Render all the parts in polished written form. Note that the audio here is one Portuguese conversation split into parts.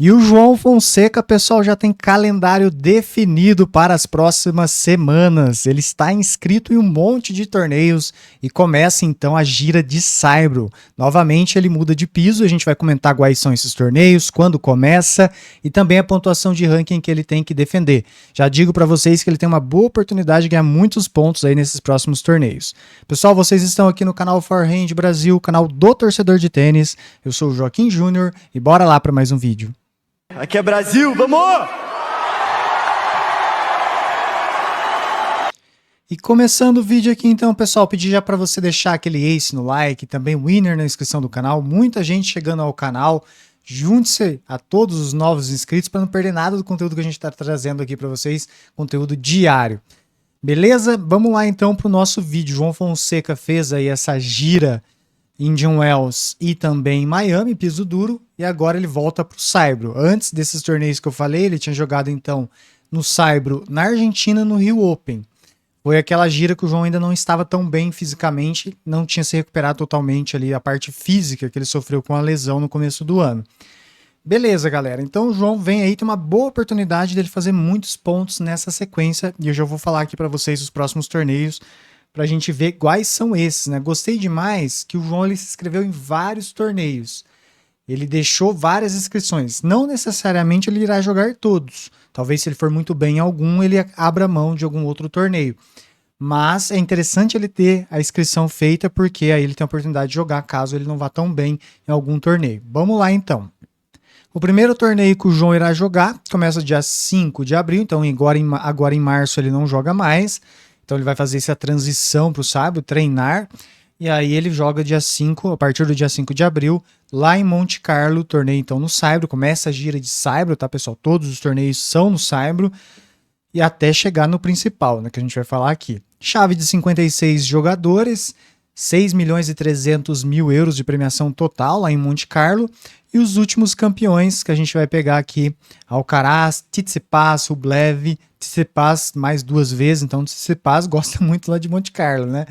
E o João Fonseca, pessoal, já tem calendário definido para as próximas semanas. Ele está inscrito em um monte de torneios e começa então a gira de Saibro. Novamente ele muda de piso, a gente vai comentar quais são esses torneios, quando começa e também a pontuação de ranking que ele tem que defender. Já digo para vocês que ele tem uma boa oportunidade de ganhar muitos pontos aí nesses próximos torneios. Pessoal, vocês estão aqui no canal Forehand Brasil, canal do torcedor de tênis. Eu sou o Joaquim Júnior e bora lá para mais um vídeo. Aqui é Brasil, vamos! E começando o vídeo aqui então, pessoal, pedir já para você deixar aquele ace no like, também winner na inscrição do canal, muita gente chegando ao canal, junte-se a todos os novos inscritos para não perder nada do conteúdo que a gente está trazendo aqui para vocês, conteúdo diário. Beleza? Vamos lá então para o nosso vídeo. João Fonseca fez aí essa gira Indian Wells e também Miami, piso duro, e agora ele volta para o Saibro. Antes desses torneios que eu falei, ele tinha jogado então no Saibro, na Argentina, no Rio Open. Foi aquela gira que o João ainda não estava tão bem fisicamente, não tinha se recuperado totalmente ali a parte física que ele sofreu com a lesão no começo do ano. Beleza, galera, então o João vem aí, tem uma boa oportunidade dele fazer muitos pontos nessa sequência, e eu já vou falar aqui para vocês os próximos torneios, pra gente ver quais são esses, né? Gostei demais que o João ele se inscreveu em vários torneios. Ele deixou várias inscrições. Não necessariamente ele irá jogar todos. Talvez se ele for muito bem em algum, ele abra mão de algum outro torneio. Mas é interessante ele ter a inscrição feita, porque aí ele tem a oportunidade de jogar caso ele não vá tão bem em algum torneio. Vamos lá então. O primeiro torneio que o João irá jogar começa dia 5 de abril, então agora em março ele não joga mais. Então ele vai fazer essa transição para o Saibro, treinar, e aí ele joga dia 5, a partir do dia 5 de abril, lá em Monte Carlo, torneio então no Saibro, começa a gira de Saibro, tá pessoal? Todos os torneios são no Saibro, e até chegar no principal, né, que a gente vai falar aqui. Chave de 56 jogadores, 6.300.000 euros de premiação total lá em Monte Carlo, e os últimos campeões que a gente vai pegar aqui, Alcaraz, Tsitsipas, Rublev, Tsitsipas mais 2 vezes, então Tsitsipas gosta muito lá de Monte Carlo, né?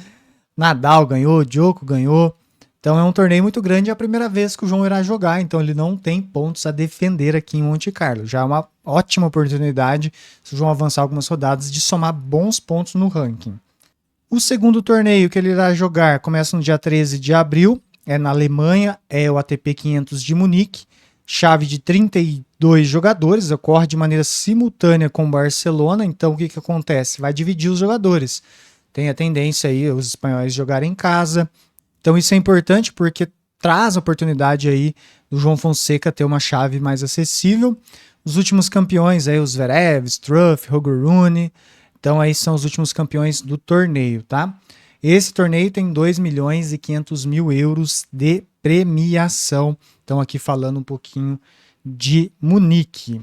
Nadal ganhou, Djoko ganhou, então é um torneio muito grande, é a primeira vez que o João irá jogar, então ele não tem pontos a defender aqui em Monte Carlo, já é uma ótima oportunidade, se o João avançar algumas rodadas, de somar bons pontos no ranking. O segundo torneio que ele irá jogar começa no dia 13 de abril, é na Alemanha, é o ATP 500 de Munique, chave de 32 jogadores, ocorre de maneira simultânea com o Barcelona, então o que acontece? Vai dividir os jogadores, tem a tendência aí os espanhóis jogarem em casa, então isso é importante porque traz a oportunidade aí do João Fonseca ter uma chave mais acessível. Os últimos campeões aí, os Zverev, Struff, Roger Rune, então aí são os últimos campeões do torneio, tá? Esse torneio tem 2.500.000 euros de premiação. Então aqui falando um pouquinho de Munique.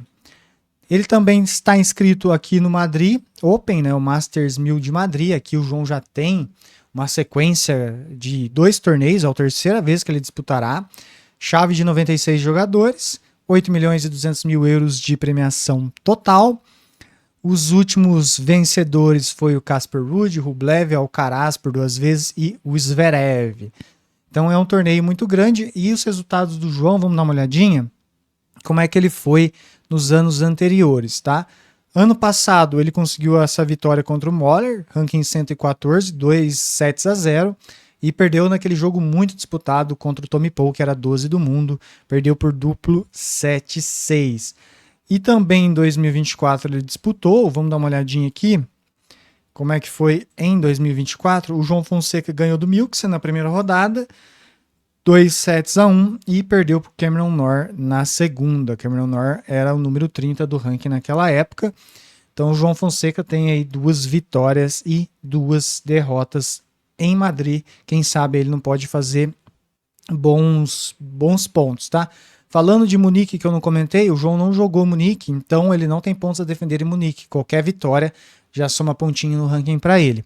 Ele também está inscrito aqui no Madrid Open, né, o Masters 1000 de Madrid. Aqui o João já tem uma sequência de 2 torneios, é a terceira vez que ele disputará. Chave de 96 jogadores, 8.200.000 euros de premiação total. Os últimos vencedores foi o Casper Ruud, Rublev, Alcaraz por 2 vezes e o Zverev. Então é um torneio muito grande e os resultados do João, vamos dar uma olhadinha como é que ele foi nos anos anteriores, tá? Ano passado ele conseguiu essa vitória contra o Moller, ranking 114, 2-0, e perdeu naquele jogo muito disputado contra o Tommy Paul, que era 12 do mundo, perdeu por duplo 7-6. E também em 2024 ele disputou, vamos dar uma olhadinha aqui, como é que foi em 2024. O João Fonseca ganhou do Milksen na primeira rodada, 2-1, e perdeu para o Cameron Norrie na segunda. Cameron Norrie era o número 30 do ranking naquela época. Então o João Fonseca tem aí 2 vitórias e 2 derrotas em Madrid. Quem sabe ele não pode fazer bons pontos, tá? Falando de Munique, que eu não comentei, o João não jogou Munique, então ele não tem pontos a defender em Munique. Qualquer vitória já soma pontinho no ranking para ele.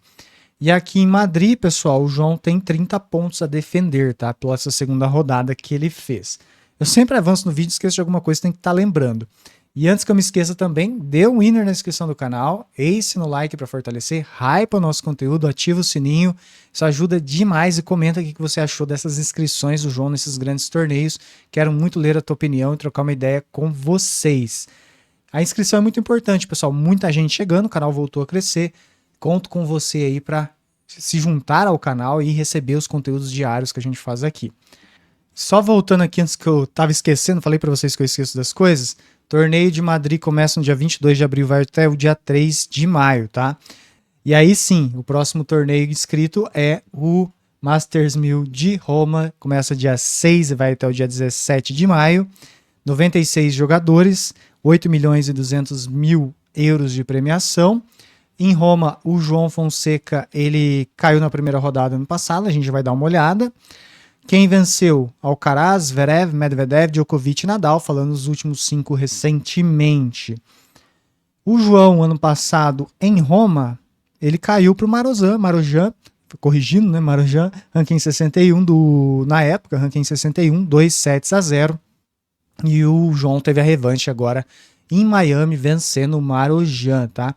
E aqui em Madrid, pessoal, o João tem 30 pontos a defender, tá? Pela essa segunda rodada que ele fez. Eu sempre avanço no vídeo e esqueço de alguma coisa, tem que estar lembrando. E antes que eu me esqueça também, dê um winner na descrição do canal, ace no like para fortalecer, hype o nosso conteúdo, ativa o sininho, isso ajuda demais e comenta o que você achou dessas inscrições do João nesses grandes torneios. Quero muito ler a tua opinião e trocar uma ideia com vocês. A inscrição é muito importante, pessoal, muita gente chegando, o canal voltou a crescer, conto com você aí para se juntar ao canal e receber os conteúdos diários que a gente faz aqui. Só voltando aqui antes que eu tava esquecendo, falei para vocês que eu esqueço das coisas. Torneio de Madrid começa no dia 22 de abril, vai até o dia 3 de maio, tá? E aí sim, o próximo torneio inscrito é o Masters 1000 de Roma, começa dia 6 e vai até o dia 17 de maio. 96 jogadores, 8 milhões e 200 mil euros de premiação. Em Roma, o João Fonseca, ele caiu na primeira rodada ano passado, a gente vai dar uma olhada. Quem venceu? Alcaraz, Zverev, Medvedev, Djokovic e Nadal, falando os últimos 5 recentemente. O João, ano passado, em Roma, ele caiu para o Marojan, corrigindo, né, Marojan, ranking 61 na época, ranking 61, 2-0. E o João teve a revanche agora em Miami, vencendo o Marojan, tá?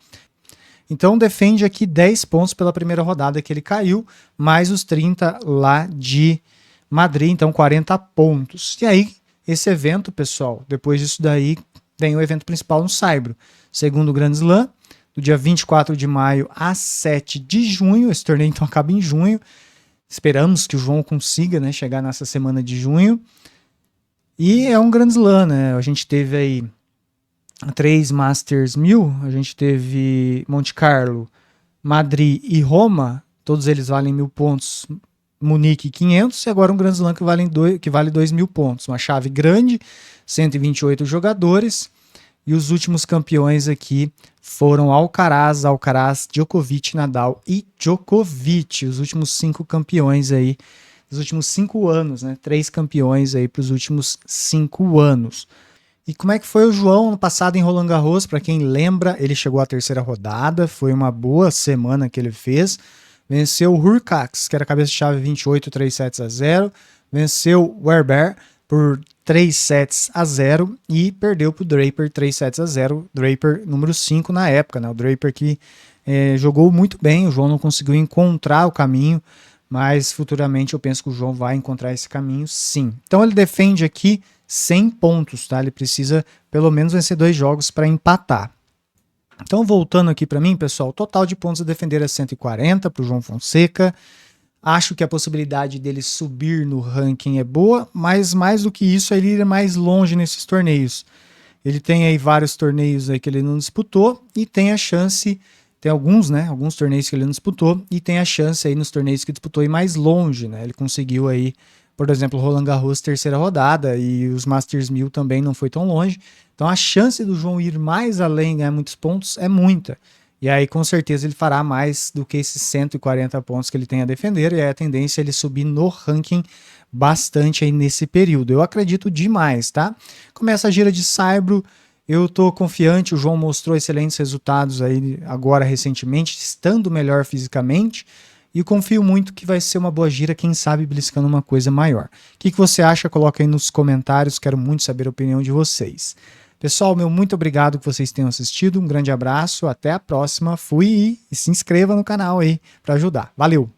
Então defende aqui 10 pontos pela primeira rodada que ele caiu, mais os 30 lá de Madrid, então 40 pontos. E aí, esse evento, pessoal, depois disso daí, tem o evento principal no Saibro. Segundo Grand Slam, do dia 24 de maio a 7 de junho. Esse torneio então acaba em junho. Esperamos que o João consiga, né, chegar nessa semana de junho. E é um Grand Slam, né? A gente teve aí 3 Masters 1000, a gente teve Monte Carlo, Madrid e Roma, todos eles valem 1000 pontos, Munique 500, e agora um Grand Slam que vale 2.000 pontos. Uma chave grande, 128 jogadores, e os últimos campeões aqui foram Alcaraz, Djokovic, Nadal e Djokovic, os últimos 5 campeões aí, dos últimos 5 anos, né? 3 campeões aí para os últimos 5 anos. E como é que foi o João no passado em Roland Garros? Para quem lembra, ele chegou à terceira rodada, foi uma boa semana que ele fez. Venceu o Hurkacz, que era cabeça de chave 28, 3-0. Venceu o Herbert por 3-0 e perdeu para o Draper 3-0. Draper número 5 na época, né? O Draper que jogou muito bem, o João não conseguiu encontrar o caminho, mas futuramente eu penso que o João vai encontrar esse caminho sim. Então ele defende aqui 100 pontos, tá? Ele precisa pelo menos vencer 2 jogos para empatar. Então, voltando aqui para mim, pessoal, o total de pontos a defender é 140 para o João Fonseca. Acho que a possibilidade dele subir no ranking é boa, mas mais do que isso, ele ir mais longe nesses torneios. Ele tem aí vários torneios aí que ele não disputou e tem a chance, tem alguns, né? Alguns torneios que ele não disputou e tem a chance aí nos torneios que disputou ir mais longe, né? Ele conseguiu aí, por exemplo, Roland Garros, terceira rodada, e os Masters 1000 também não foi tão longe. Então a chance do João ir mais além, ganhar muitos pontos, é muita. E aí com certeza ele fará mais do que esses 140 pontos que ele tem a defender, e aí a tendência é ele subir no ranking bastante aí nesse período. Eu acredito demais, tá? Começa a gira de Saibro, eu tô confiante, o João mostrou excelentes resultados aí agora recentemente, estando melhor fisicamente, e confio muito que vai ser uma boa gira, quem sabe beliscando uma coisa maior. O que você acha? Coloca aí nos comentários, quero muito saber a opinião de vocês. Pessoal, meu muito obrigado que vocês tenham assistido, um grande abraço, até a próxima, fui e se inscreva no canal aí para ajudar. Valeu!